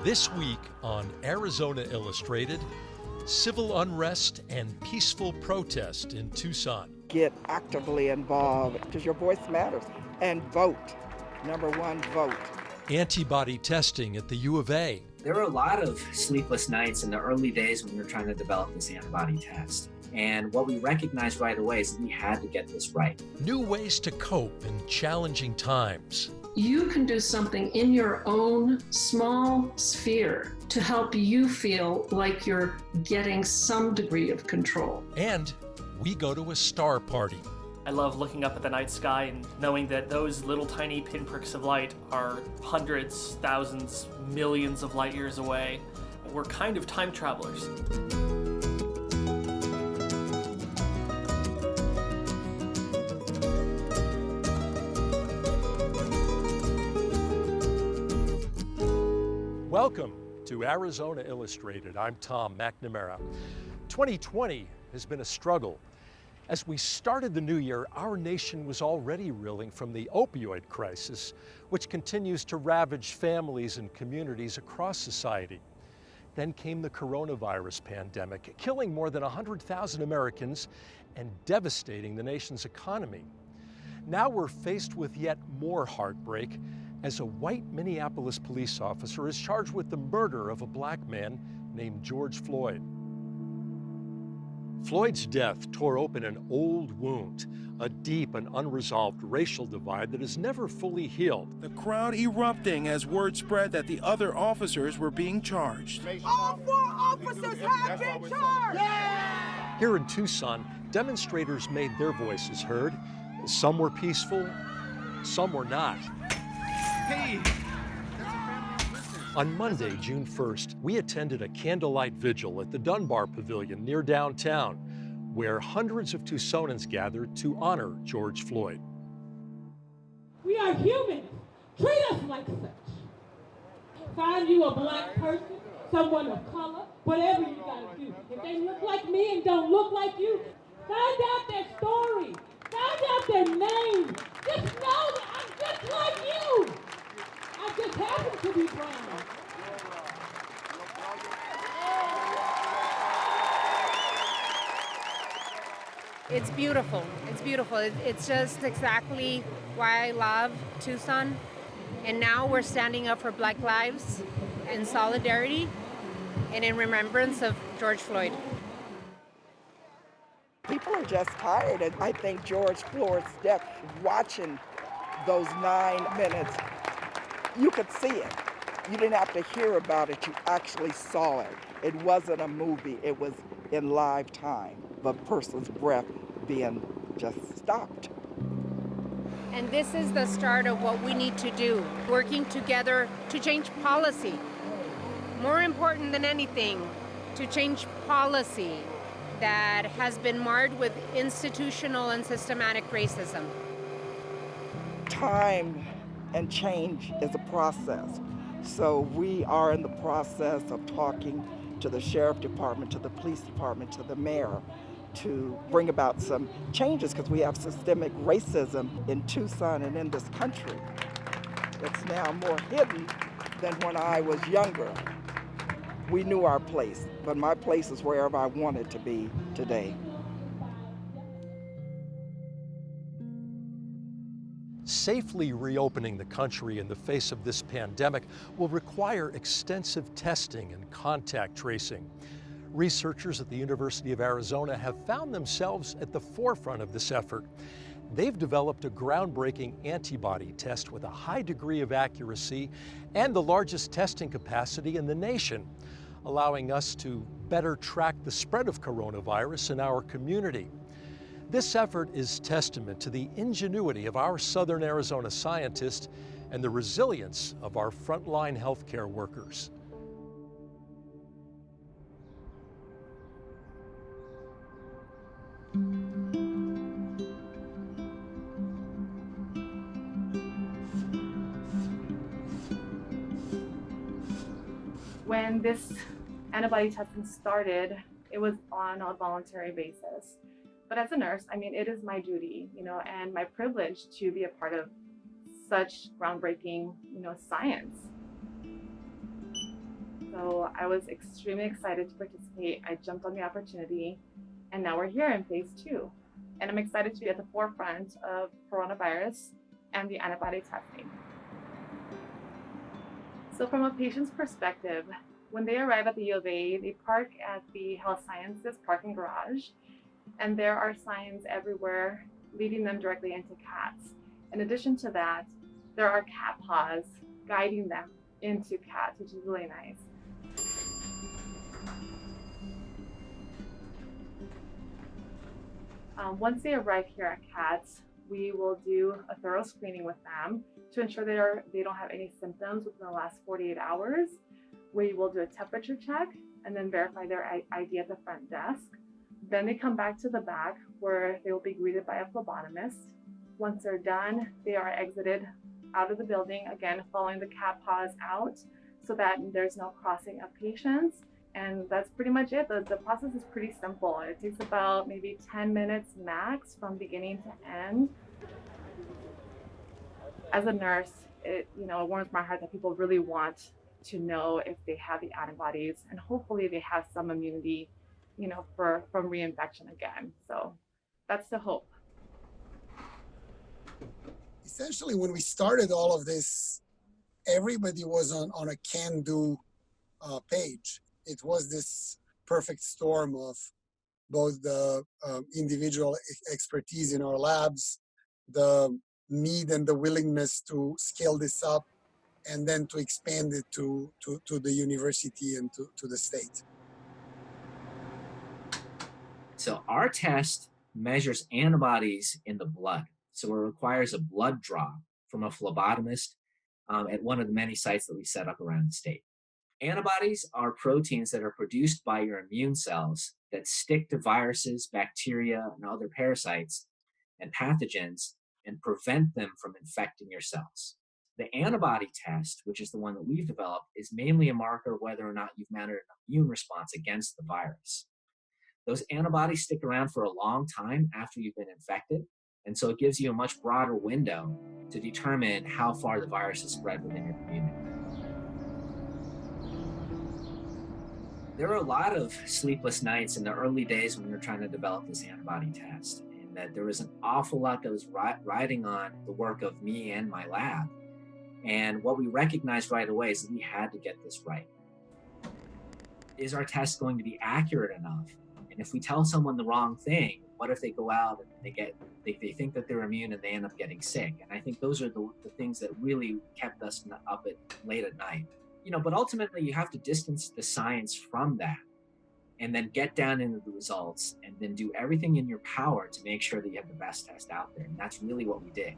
This week on Arizona Illustrated, civil unrest and peaceful protest in Tucson. Get actively involved because your voice matters. And vote. Number one, vote. Antibody testing at the U of A. There were a lot of sleepless nights in the early days when we were trying to develop this antibody test. And what we recognized right away is that we had to get this right. New ways to cope in challenging times. You can do something in your own small sphere to help you feel like you're getting some degree of control. And we go to a star party. I love looking up at the night sky and knowing that those little tiny pinpricks of light are hundreds, thousands, millions of light years away. We're kind of time travelers. Welcome to Arizona Illustrated. I'm Tom McNamara. 2020 has been a struggle. As we started the new year, our nation was already reeling from the opioid crisis, which continues to ravage families and communities across society. Then came the coronavirus pandemic, killing more than 100,000 Americans and devastating the nation's economy. Now we're faced with yet more heartbreak as a white Minneapolis police officer is charged with the murder of a black man named George Floyd. Floyd's death tore open an old wound, a deep and unresolved racial divide that has never fully healed. The crowd erupting as word spread that the other officers were being charged. All 4 officers have been charged! Yeah! Here in Tucson, demonstrators made their voices heard. Some were peaceful, some were not. Hey! On Monday, June 1st, we attended a candlelight vigil at the Dunbar Pavilion near downtown, where hundreds of Tucsonans gathered to honor George Floyd. We are humans. Treat us like such. Find you a black person, someone of color, whatever you gotta do. If they look like me and don't look like you, find out their story. Find out their name. Just know that I'm just like you. I just happen to be brown. It's beautiful. It's beautiful. It's just exactly why I love Tucson. And now we're standing up for Black lives in solidarity and in remembrance of George Floyd. People are just tired, and I think George Floyd's death, watching those 9 minutes, you could see it. You didn't have to hear about it, you actually saw it. It wasn't a movie, it was in live time. The person's breath being just stopped. And this is the start of what we need to do, working together to change policy. More important than anything, to change policy that has been marred with institutional and systematic racism. Time and change is a process. So we are in the process of talking to the sheriff department, to the police department, to the mayor, to bring about some changes because we have systemic racism in Tucson and in this country. It's now more hidden than when I was younger. We knew our place, but my place is wherever I want it to be today. Safely reopening the country in the face of this pandemic will require extensive testing and contact tracing. Researchers at the University of Arizona have found themselves at the forefront of this effort. They've developed a groundbreaking antibody test with a high degree of accuracy and the largest testing capacity in the nation, allowing us to better track the spread of coronavirus in our community. This effort is testament to the ingenuity of our Southern Arizona scientists and the resilience of our frontline healthcare workers. When this antibody testing started, it was on a voluntary basis. But as a nurse, I mean, it is my duty, and my privilege to be a part of such groundbreaking, science. So I was extremely excited to participate. I jumped on the opportunity, and now we're here in phase 2. And I'm excited to be at the forefront of coronavirus and the antibody testing. So from a patient's perspective, when they arrive at the U of A, they park at the Health Sciences parking garage, and there are signs everywhere leading them directly into CATs. In addition to that, there are CAT pods guiding them into CATs, which is really nice. Once they arrive here at CATs, we will do a thorough screening with them to ensure they don't have any symptoms within the last 48 hours. We will do a temperature check and then verify their ID at the front desk. Then they come back to the back where they will be greeted by a phlebotomist. Once they're done, they are exited out of the building, again, following the CAT pods out so that there's no crossing of patients. And that's pretty much it. The process is pretty simple. It takes about maybe 10 minutes max from beginning to end. As a nurse, it warms my heart that people really want to know if they have the antibodies, and hopefully they have some immunity, from reinfection again. So that's the hope. Essentially, when we started all of this, everybody was on a can-do page. It was this perfect storm of both the individual expertise in our labs, the need and the willingness to scale this up, and then to expand it to the university and to the state. So our test measures antibodies in the blood. So it requires a blood draw from a phlebotomist at one of the many sites that we set up around the state. Antibodies are proteins that are produced by your immune cells that stick to viruses, bacteria, and other parasites and pathogens and prevent them from infecting your cells. The antibody test, which is the one that we've developed, is mainly a marker of whether or not you've mounted an immune response against the virus. Those antibodies stick around for a long time after you've been infected, and so it gives you a much broader window to determine how far the virus has spread within your community. There were a lot of sleepless nights in the early days when we were trying to develop this antibody test, and that there was an awful lot that was riding on the work of me and my lab. And what we recognized right away is that we had to get this right. Is our test going to be accurate enough? And if we tell someone the wrong thing, what if they go out and they think that they're immune and they end up getting sick? And I think those are the things that really kept us up late at night. But ultimately you have to distance the science from that and then get down into the results and then do everything in your power to make sure that you have the best test out there. And that's really what we did.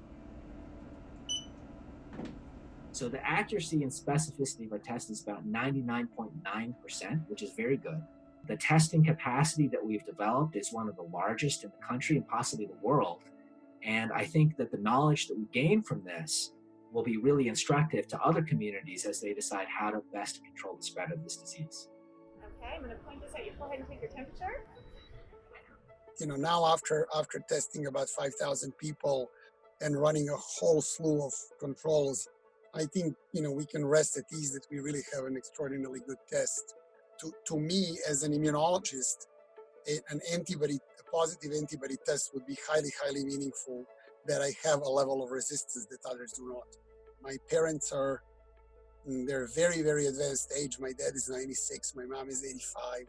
So the accuracy and specificity of our test is about 99.9%, which is very good. The testing capacity that we've developed is one of the largest in the country and possibly the world. And I think that the knowledge that we gain from this will be really instructive to other communities as they decide how to best control the spread of this disease. Okay, I'm going to point this at your forehead and take your temperature. Now after testing about 5,000 people and running a whole slew of controls, I think, we can rest at ease that we really have an extraordinarily good test. To me, as an immunologist, a positive antibody test would be highly, highly meaningful, that I have a level of resistance that others do not. My parents they're very, very advanced age. My dad is 96, my mom is 85.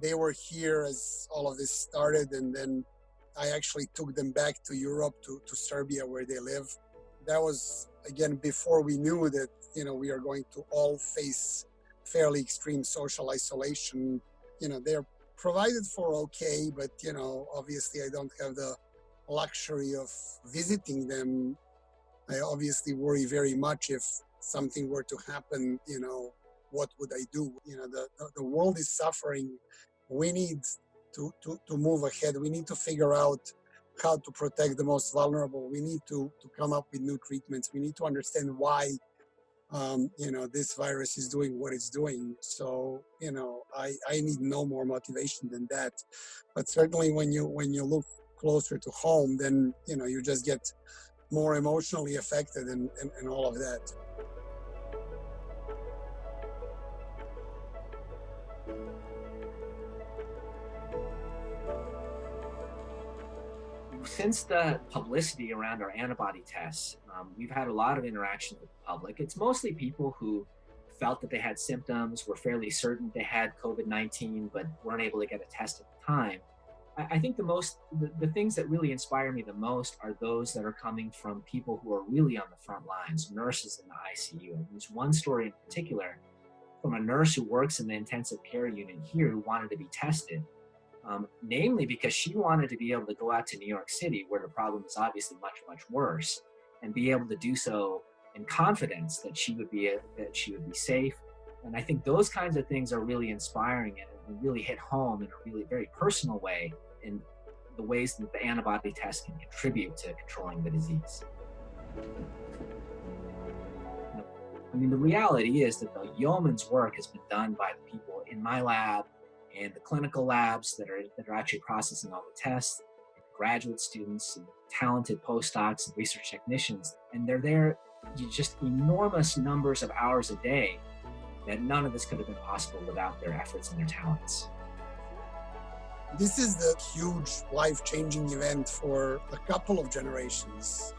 They were here as all of this started, and then I actually took them back to Europe, to Serbia, where they live. That was, again, before we knew that, we are going to all face fairly extreme social isolation. They're provided for okay, but, obviously I don't have the luxury of visiting them. I obviously worry very much if something were to happen, what would I do? The world is suffering. We need to move ahead. We need to figure out how to protect the most vulnerable. We need to come up with new treatments. We need to understand why, this virus is doing what it's doing. So, I need no more motivation than that. But certainly when you look closer to home, then, you just get more emotionally affected and all of that. Since the publicity around our antibody tests, we've had a lot of interaction with the public. It's mostly people who felt that they had symptoms, were fairly certain they had COVID-19, but weren't able to get a test at the time. I think the things that really inspire me the most are those that are coming from people who are really on the front lines, nurses in the ICU. There's one story in particular from a nurse who works in the intensive care unit here who wanted to be tested. Namely because she wanted to be able to go out to New York City, where the problem is obviously much, much worse, and be able to do so in confidence that she would be safe. And I think those kinds of things are really inspiring and really hit home in a really very personal way in the ways that the antibody test can contribute to controlling the disease. I mean, the reality is that the yeoman's work has been done by the people in my lab and the clinical labs that are actually processing all the tests, graduate students and talented postdocs and research technicians. And they're there just enormous numbers of hours a day that none of this could have been possible without their efforts and their talents. This is the huge life-changing event for a couple of generations.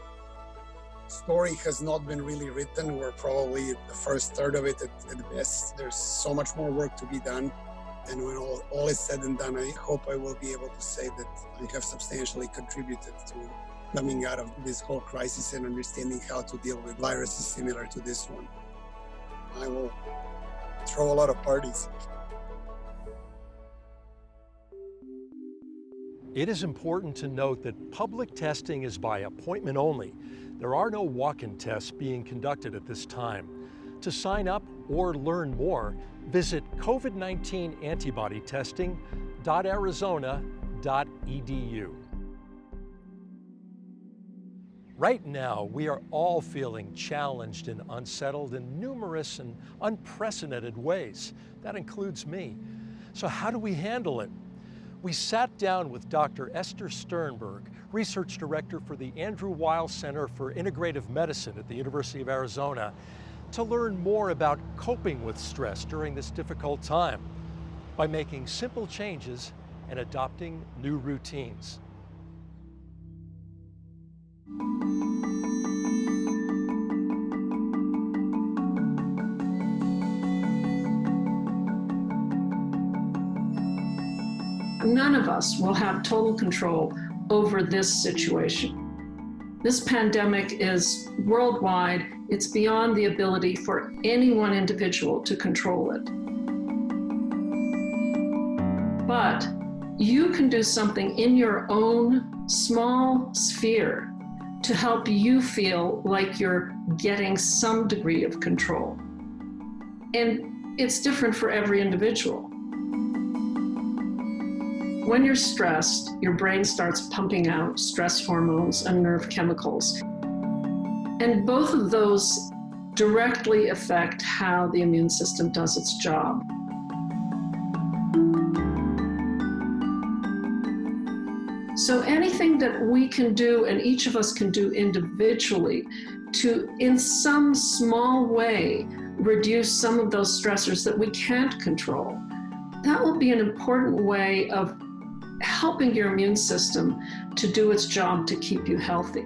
Story has not been really written. We're probably the first third of it at best. There's so much more work to be done. And when all is said and done, I hope I will be able to say that I have substantially contributed to coming out of this whole crisis and understanding how to deal with viruses similar to this one. I will throw a lot of parties. It is important to note that public testing is by appointment only. There are no walk-in tests being conducted at this time. To sign up or learn more, visit covid19antibody-testing.arizona.edu. Right now, we are all feeling challenged and unsettled in numerous and unprecedented ways. That includes me. So how do we handle it? We sat down with Dr. Esther Sternberg, Research Director for the Andrew Weil Center for Integrative Medicine at the University of Arizona, to learn more about coping with stress during this difficult time by making simple changes and adopting new routines. None of us will have total control over this situation. This pandemic is worldwide. It's beyond the ability for any one individual to control it. But you can do something in your own small sphere to help you feel like you're getting some degree of control. And it's different for every individual. When you're stressed, your brain starts pumping out stress hormones and nerve chemicals. And both of those directly affect how the immune system does its job. So anything that we can do, and each of us can do individually, to, in some small way, reduce some of those stressors that we can't control, that will be an important way of helping your immune system to do its job to keep you healthy.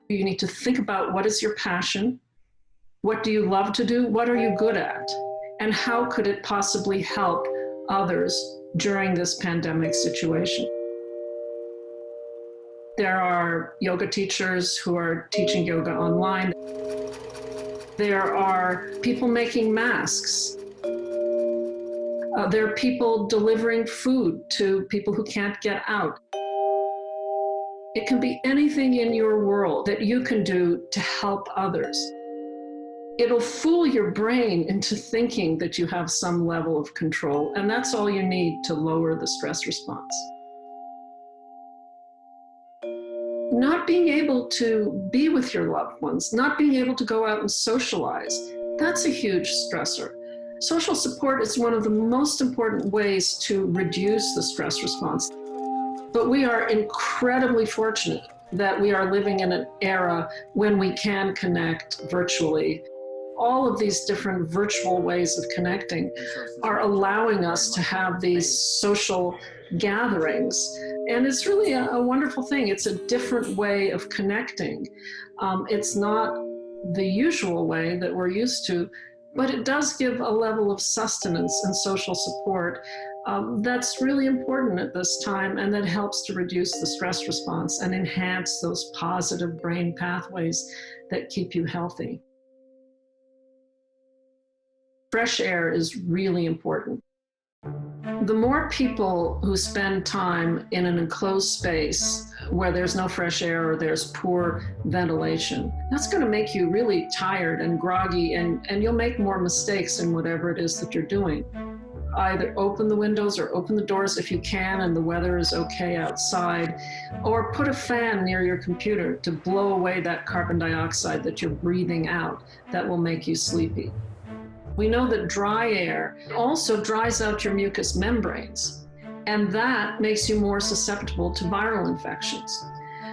You need to think about what is your passion, what do you love to do, what are you good at, and how could it possibly help others during this pandemic situation. There are yoga teachers who are teaching yoga online. There are people making masks. There are people delivering food to people who can't get out. It can be anything in your world that you can do to help others. It'll fool your brain into thinking that you have some level of control, and that's all you need to lower the stress response. Not being able to be with your loved ones, not being able to go out and socialize, that's a huge stressor. Social support is one of the most important ways to reduce the stress response. But we are incredibly fortunate that we are living in an era when we can connect virtually. All of these different virtual ways of connecting are allowing us to have these social gatherings. And it's really a wonderful thing. It's a different way of connecting. It's not the usual way that we're used to, but it does give a level of sustenance and social support that's really important at this time, and that helps to reduce the stress response and enhance those positive brain pathways that keep you healthy. Fresh air is really important. The more people who spend time in an enclosed space where there's no fresh air or there's poor ventilation, that's going to make you really tired and groggy, and you'll make more mistakes in whatever it is that you're doing. Either open the windows or open the doors if you can and the weather is okay outside, or put a fan near your computer to blow away that carbon dioxide that you're breathing out. That will make you sleepy. We know that dry air also dries out your mucous membranes, and that makes you more susceptible to viral infections.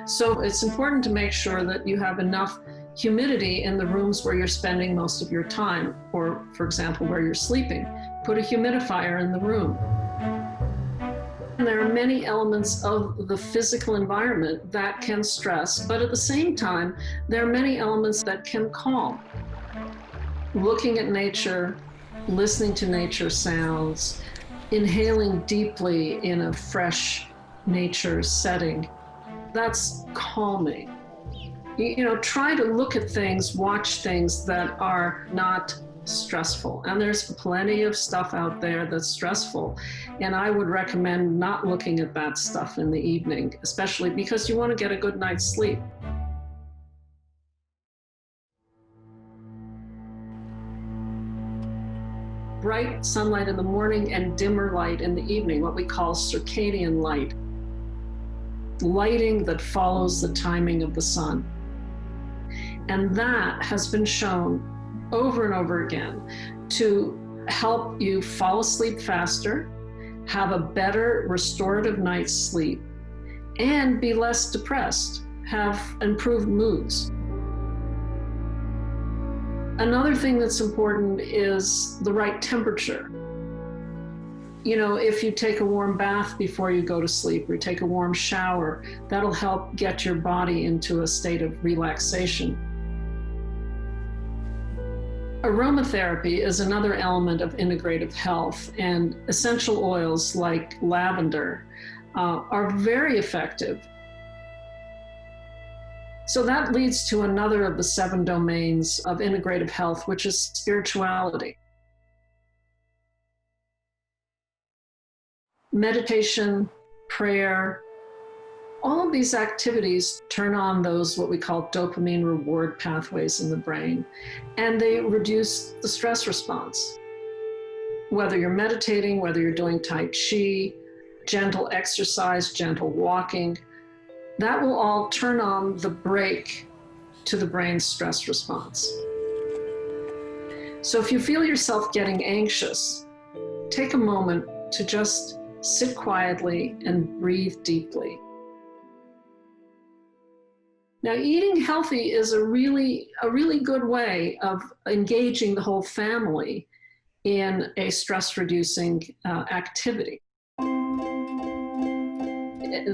So it's important to make sure that you have enough humidity in the rooms where you're spending most of your time, or for example, where you're sleeping. Put a humidifier in the room. And there are many elements of the physical environment that can stress, but at the same time, there are many elements that can calm. Looking at nature, listening to nature sounds, inhaling deeply in a fresh nature setting, that's calming. You know, try to look at things, watch things that are not stressful. And there's plenty of stuff out there that's stressful. And I would recommend not looking at that stuff in the evening, especially because you want to get a good night's sleep. Bright sunlight in the morning and dimmer light in the evening, what we call circadian light. Lighting that follows the timing of the sun. And that has been shown over and over again to help you fall asleep faster, have a better restorative night's sleep, and be less depressed, have improved moods. Another thing that's important is the right temperature. You know, if you take a warm bath before you go to sleep, or take a warm shower, that'll help get your body into a state of relaxation. Aromatherapy is another element of integrative health, and essential oils like lavender are very effective. So that leads to another of the 7 domains of integrative health, which is spirituality. Meditation, prayer, all of these activities turn on those what we call dopamine reward pathways in the brain, and they reduce the stress response. Whether you're meditating, whether you're doing Tai Chi, gentle exercise, gentle walking, that will all turn on the brake to the brain's stress response. So if you feel yourself getting anxious, take a moment to just sit quietly and breathe deeply. Now, eating healthy is a really good way of engaging the whole family in a stress-reducing activity.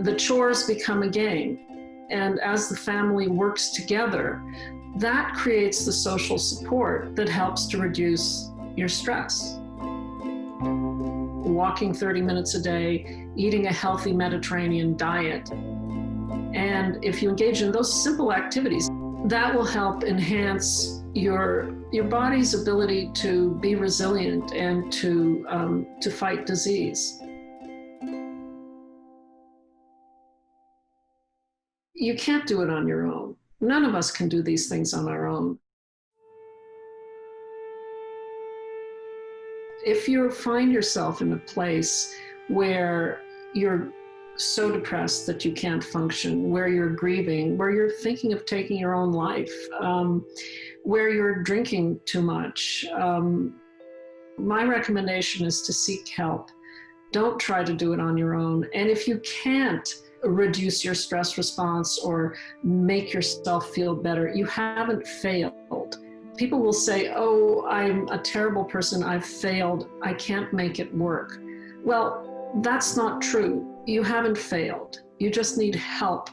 The chores become a game, and as the family works together, that creates the social support that helps to reduce your stress. Walking 30 minutes a day, eating a healthy Mediterranean diet, and if you engage in those simple activities, that will help enhance your body's ability to be resilient and to fight disease. You can't do it on your own. None of us can do these things on our own. If you find yourself in a place where you're so depressed that you can't function, where you're grieving, where you're thinking of taking your own life, where you're drinking too much, my recommendation is to seek help. Don't try to do it on your own. And if you can't reduce your stress response or make yourself feel better, you haven't failed. People will say, oh, I'm a terrible person, I've failed, I can't make it work. Well, that's not true. You haven't failed. You just need help.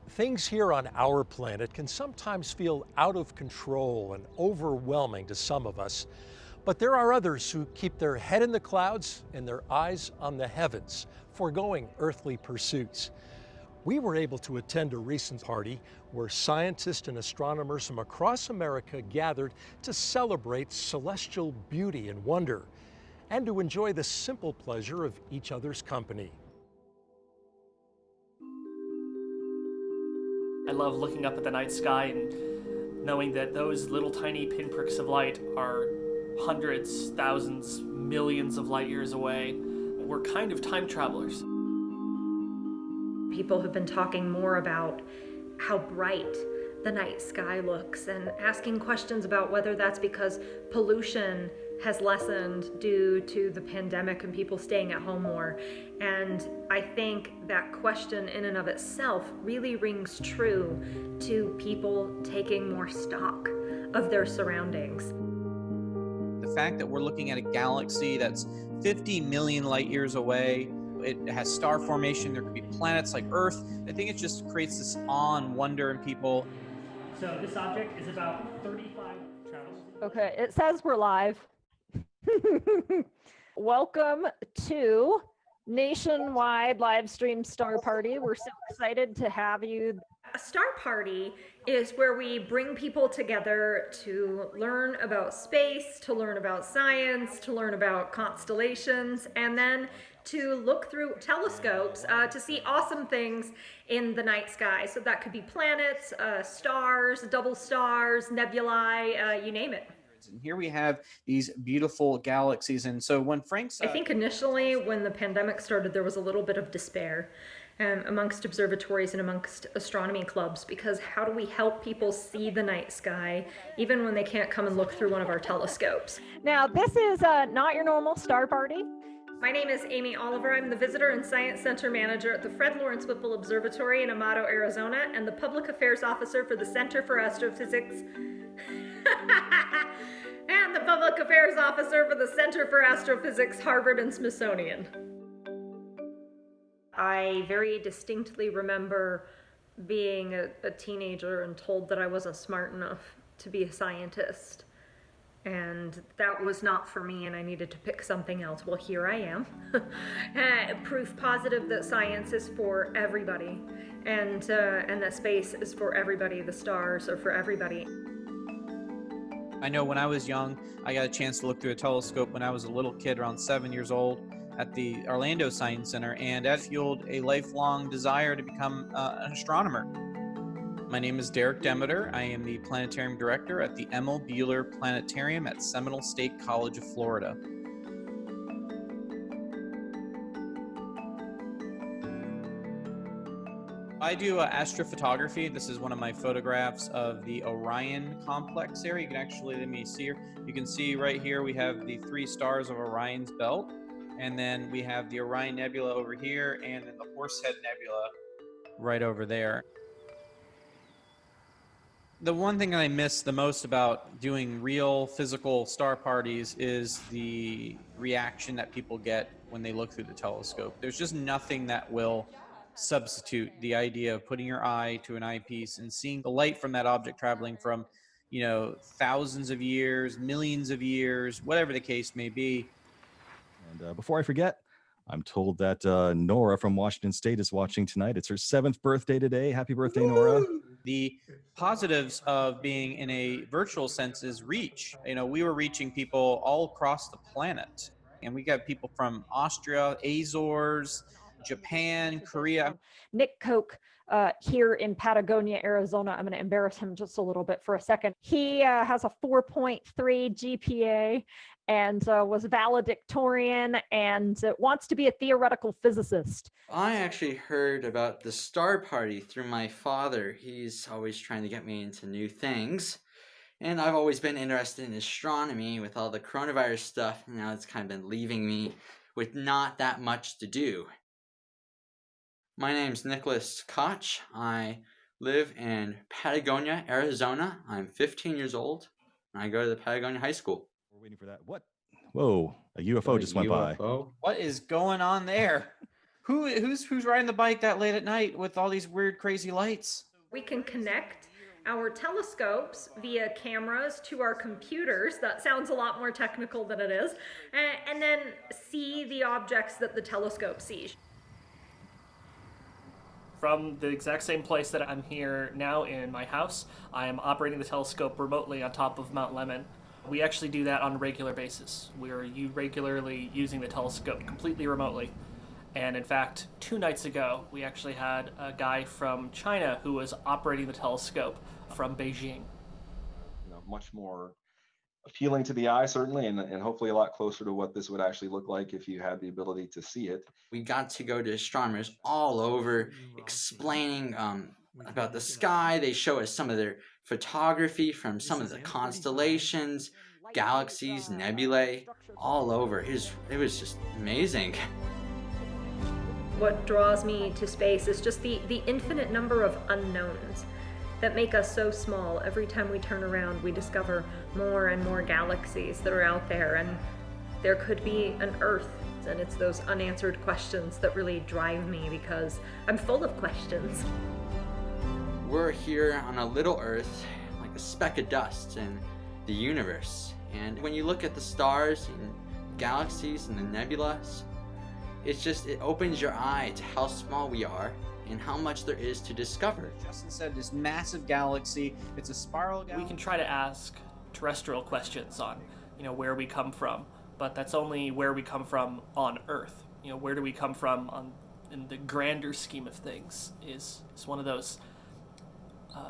Things here on our planet can sometimes feel out of control and overwhelming to some of us, but there are others who keep their head in the clouds and their eyes on the heavens, foregoing earthly pursuits. We were able to attend a recent party where scientists and astronomers from across America gathered to celebrate celestial beauty and wonder, and to enjoy the simple pleasure of each other's company. I love looking up at the night sky and knowing that those little tiny pinpricks of light are hundreds, thousands, millions of light years away. We're kind of time travelers. People have been talking more about how bright the night sky looks and asking questions about whether that's because pollution has lessened due to the pandemic and people staying at home more. And I think that question in and of itself really rings true to people taking more stock of their surroundings. The fact that we're looking at a galaxy that's 50 million light years away, it has star formation, there could be planets like Earth. I think it just creates this awe and wonder in people. So this object is about 35 travels. Okay, it says we're live. Welcome to nationwide live stream Star Party. We're so excited to have you. A star party is where we bring people together to learn about space, to learn about science, to learn about constellations, and then to look through telescopes to see awesome things in the night sky. So that could be planets, stars, double stars, nebulae, you name it. And here we have these beautiful galaxies. And so when Frank's... I think initially when the pandemic started, there was a little bit of despair amongst observatories and amongst astronomy clubs, because how do we help people see the night sky even when they can't come and look through one of our telescopes? Now, this is not your normal Star Party. My name is Amy Oliver. I'm the Visitor and Science Center Manager at the Fred Lawrence Whipple Observatory in Amado, Arizona, and the Public Affairs Officer for the Center for Astrophysics. And the Public Affairs Officer for the Center for Astrophysics, Harvard and Smithsonian. I very distinctly remember being a teenager and told that I wasn't smart enough to be a scientist. And that was not for me, and I needed to pick something else. Well, here I am. Proof positive that science is for everybody, and that space is for everybody, the stars are for everybody. I know when I was young, I got a chance to look through a telescope when I was a little kid, around 7 years old, at the Orlando Science Center, and that fueled a lifelong desire to become an astronomer. My name is Derek Demeter. I am the planetarium director at the Emil Buehler Planetarium at Seminole State College of Florida. I do astrophotography. This is one of my photographs of the Orion complex area. You can actually, let me see here. You can see right here we have the 3 stars of Orion's belt, and then we have the Orion Nebula over here, and then the Horsehead Nebula right over there. The one thing I miss the most about doing real physical star parties is the reaction that people get when they look through the telescope. There's just nothing that will substitute the idea of putting your eye to an eyepiece and seeing the light from that object traveling from, you know, thousands of years, millions of years, whatever the case may be. And before I forget, I'm told that Nora from Washington State is watching tonight. It's her 7th birthday today. Happy birthday, Nora. The positives of being in a virtual sense is reach. You know, we were reaching people all across the planet, and we got people from Austria, Azores, Japan, Korea. Nick Koch here in Patagonia, Arizona. I'm going to embarrass him just a little bit for a second. He has a 4.3 GPA and was valedictorian and wants to be a theoretical physicist. I actually heard about the Star Party through my father. He's always trying to get me into new things. And I've always been interested in astronomy. With all the coronavirus stuff, now it's kind of been leaving me with not that much to do. My name's Nicholas Koch. I live in Patagonia, Arizona. I'm 15 years old, and I go to the Patagonia High School. We're waiting for that. What? Whoa, a UFO just went by. What is going on there? Who's riding the bike that late at night with all these weird, crazy lights? We can connect our telescopes via cameras to our computers. That sounds a lot more technical than it is. And then see the objects that the telescope sees. From the exact same place that I'm here now in my house, I am operating the telescope remotely on top of Mount Lemmon. We actually do that on a regular basis. We're regularly using the telescope completely remotely. And in fact, 2 nights ago, we actually had a guy from China who was operating the telescope from Beijing. Much more appealing to the eye, certainly, and hopefully a lot closer to what this would actually look like if you had the ability to see it. We got to go to astronomers all over explaining about the sky. They show us some of their photography from some of the constellations, galaxies, nebulae, all over. It was just amazing. What draws me to space is just the infinite number of unknowns that make us so small. Every time we turn around, we discover more and more galaxies that are out there, and there could be an Earth. And it's those unanswered questions that really drive me, because I'm full of questions. We're here on a little Earth, like a speck of dust in the universe. And when you look at the stars and galaxies and the nebulas, it opens your eye to how small we are and how much there is to discover. Justin said this massive galaxy, it's a spiral galaxy. We can try to ask terrestrial questions on, where we come from, but that's only where we come from on Earth. Where do we come from in the grander scheme of things is one of those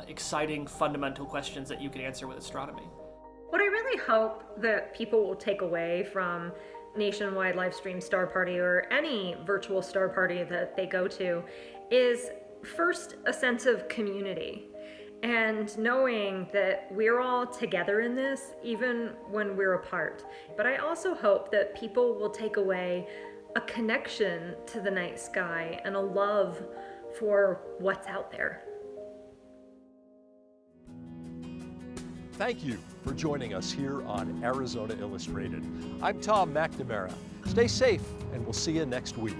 exciting fundamental questions that you can answer with astronomy. What I really hope that people will take away from nationwide live stream Star Party or any virtual Star Party that they go to is first a sense of community and knowing that we're all together in this even when we're apart. But I also hope that people will take away a connection to the night sky and a love for what's out there. Thank you for joining us here on Arizona Illustrated. I'm Tom McNamara. Stay safe, and we'll see you next week.